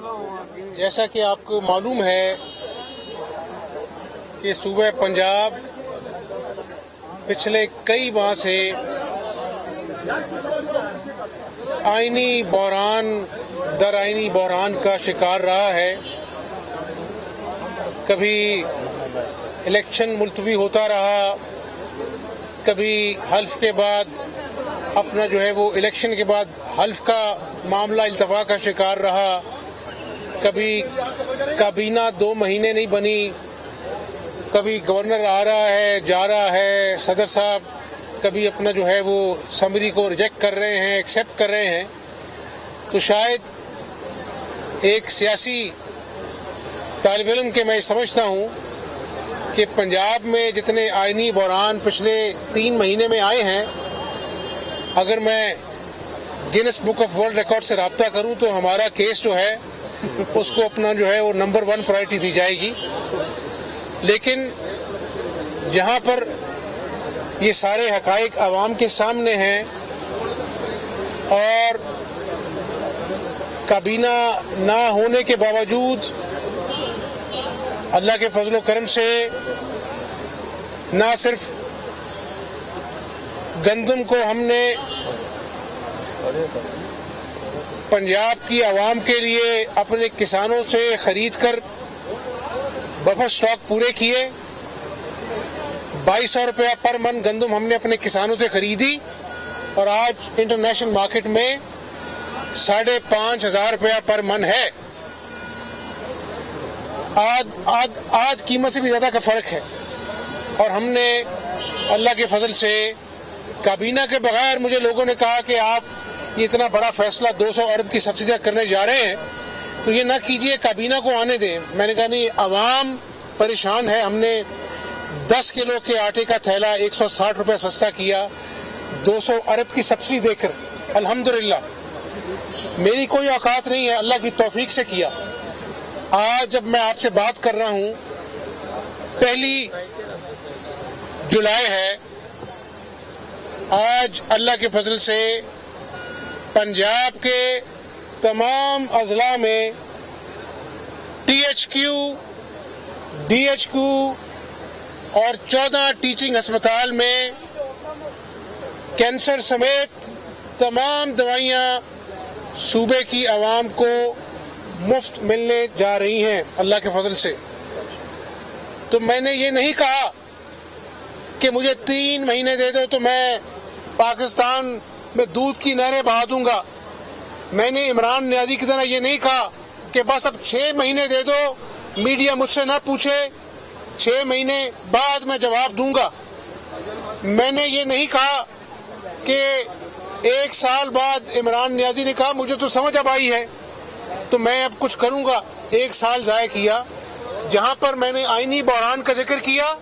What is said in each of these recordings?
जैसा कि आपको मालूम है कि सूबे पंजाब पिछले कई माह से आईनी बहरान दर आईनी बहरान का शिकार रहा है। कभी इलेक्शन मुलतवी होता रहा, कभी हल्फ के बाद अपना जो है वो इलेक्शन के बाद हल्फ का मामला इल्तफा का शिकार रहा। कभी काबीना 2 महीने नहीं बनी, कभी गवर्नर आ रहा है जा रहा है, सदर साहब कभी अपना जो है वो समरी को रिजेक्ट कर रहे हैं, एक्सेप्ट कर रहे हैं। तो शायद एक सियासी तालिब इल्म के मैं समझता हूँ कि पंजाब में जितने आईनी बहरान पिछले 3 महीने में आए हैं, अगर मैं Guinness book of world record से राब्ता करूं तो हमारा केस जो है उसको अपना जो है वो नंबर 1 प्रायोरिटी दी जाएगी। लेकिन जहां पर ये सारे हकाइक आवाम के सामने हैं और काबीना ना होने के बावजूद अल्लाह के फजल करम से ना सिर्फ गंदम को हमने पंजाब की आवाम के लिए अपने किसानों से खरीद कर बफर स्टॉक पूरे किए, 2200 रुपया पर मन गंदम हमने अपने किसानों से खरीदी और आज इंटरनेशनल मार्केट में 5,500 रुपया पर मन है। आज कीमत से भी ज्यादा का फर्क है। और हमने अल्लाह के फजल से काबीना के बगैर, मुझे लोगों ने कहा कि आप ये इतना बड़ा फैसला 200 अरब की सब्सिडी करने जा रहे हैं तो ये ना कीजिए, काबीना को आने दें। मैंने कहा नहीं, आवाम परेशान है। हमने 10 किलो के आटे का थैला 160 रुपया सस्ता किया 200 अरब की सब्सिडी देकर। अल्हम्दुलिल्लाह मेरी कोई औकात नहीं है, अल्लाह की तौफीक से किया। आज जब मैं आपसे बात कर रहा हूं, 1 जुलाई है। आज अल्लाह के फजल से पंजाब के तमाम अजला में THQ, DHQ और 14 टीचिंग अस्पताल में कैंसर समेत तमाम दवाइयां सूबे की आवाम को मुफ्त मिलने जा रही हैं अल्लाह के फजल से। तो मैंने ये नहीं कहा कि मुझे 3 महीने दे दो तो मैं पाकिस्तान में दूध की नहरें बहा दूंगा। मैंने इमरान नियाजी की तरह ये नहीं कहा कि बस अब 6 महीने दे दो, मीडिया मुझसे ना पूछे, 6 महीने बाद मैं जवाब दूंगा। मैंने ये नहीं कहा कि 1 साल बाद इमरान नियाजी ने कहा मुझे तो समझ अब आई है तो मैं अब कुछ करूंगा। 1 साल ज़ाया किया। जहां पर मैंने आईनी बहरान का जिक्र किया,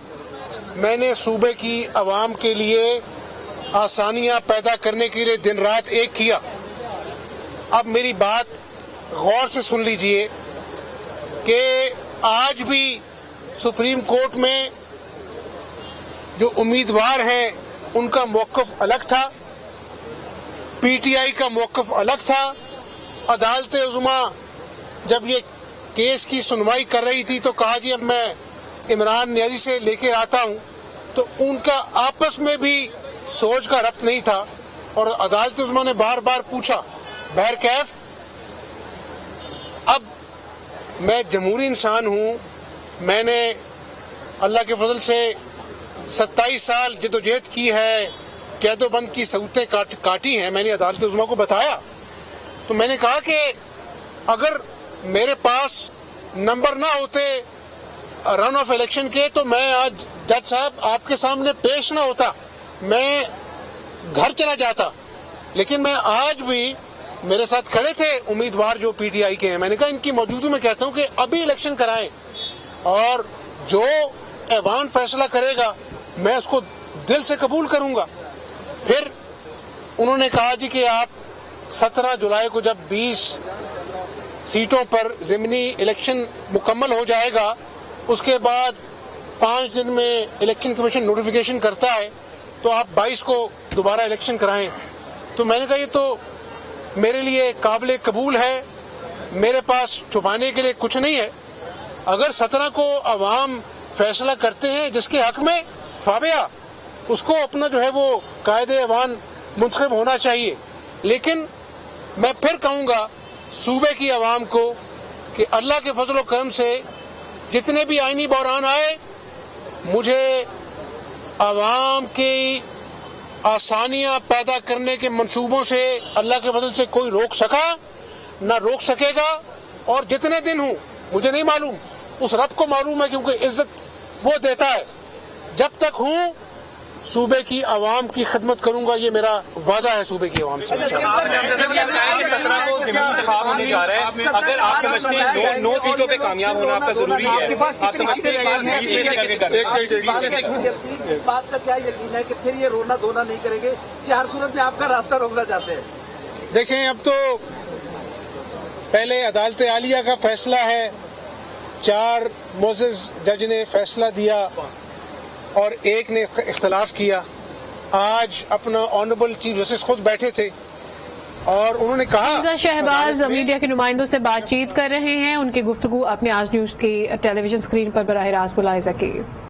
मैंने सूबे की आवाम के लिए आसानियां पैदा करने के लिए दिन रात एक किया। अब मेरी बात गौर से सुन लीजिए कि आज भी सुप्रीम कोर्ट में जो उम्मीदवार हैं उनका मौक़िफ़ अलग था, PTI का मौक़िफ़ अलग था। अदालत उज़्मा जब ये केस की सुनवाई कर रही थी तो कहा जी अब मैं इमरान नियाजी से लेकर आता हूं, तो उनका आपस में भी सोच का रब्त नहीं था। और अदालत उज़्मा ने बार बार पूछा बहरकैफ। अब मैं जमहूरी इंसान हूं, मैंने अल्लाह के फजल से 27 साल जदोजहद की है, कैदोबंद की सहूलतें काटी हैं। मैंने अदालत उज़्मा को बताया तो मैंने कहा कि अगर मेरे पास नंबर ना होते रन ऑफ इलेक्शन के तो मैं आज जज साहब आपके सामने पेश ना होता, मैं घर चला जाता। लेकिन मैं आज भी, मेरे साथ खड़े थे उम्मीदवार जो PTI के हैं, मैंने कहा इनकी मौजूदगी में कहता हूं कि अभी इलेक्शन कराएं और जो ऐवान फैसला करेगा मैं उसको दिल से कबूल करूंगा। फिर उन्होंने कहा जी कि आप 17 जुलाई को जब 20 सीटों पर ज़िमनी इलेक्शन मुकम्मल हो जाएगा, उसके बाद 5 दिन में इलेक्शन कमीशन नोटिफिकेशन करता है तो आप 22 को दोबारा इलेक्शन कराएं। तो मैंने कहा ये तो मेरे लिए काबिल कबूल है। मेरे पास छुपाने के लिए कुछ नहीं है। अगर 17 को अवाम फैसला करते हैं जिसके हक में फाबिया, उसको अपना जो है वो कायदे अवान मुंतखब होना चाहिए। लेकिन मैं फिर कहूँगा सूबे की आवाम को कि अल्लाह के फजल और करम से जितने भी आईनी बहरान आए, मुझे आवाम की आसानियां पैदा करने के मंसूबों से अल्लाह के फजल से कोई रोक सका ना रोक सकेगा। और जितने दिन हूं मुझे नहीं मालूम, उस रब को मालूम है, क्योंकि इज्जत वो देता है। जब तक हूं सूबे की आवाम की खिदमत करूंगा, ये मेरा वादा है सूबे की आवाम से। 17 को ज़िमनी इंतखाब होने जा रहा है, अगर आप समझते हैं 9 सीटों पे कामयाब होना आपका जरूरी है, आप समझते हैं इस बात का क्या यकीन है कि फिर ये रोना धोना नहीं करेंगे कि हर सूरत में आपका रास्ता रोकना चाहते हैं? देखें, अब तो पहले अदालत आलिया का फैसला है, 4 मोअज़्ज़िज़ जज ने फैसला दिया और एक ने इख्तलाफ किया। आज अपना ऑनरेबल चीफ जस्टिस खुद बैठे थे और उन्होंने कहा, शहबाज मीडिया के नुमाइंदों से बातचीत कर रहे हैं। उनकी गुफ्तगू अपने आज न्यूज की टेलीविजन स्क्रीन पर बराह रास्त मुलाहिजा की।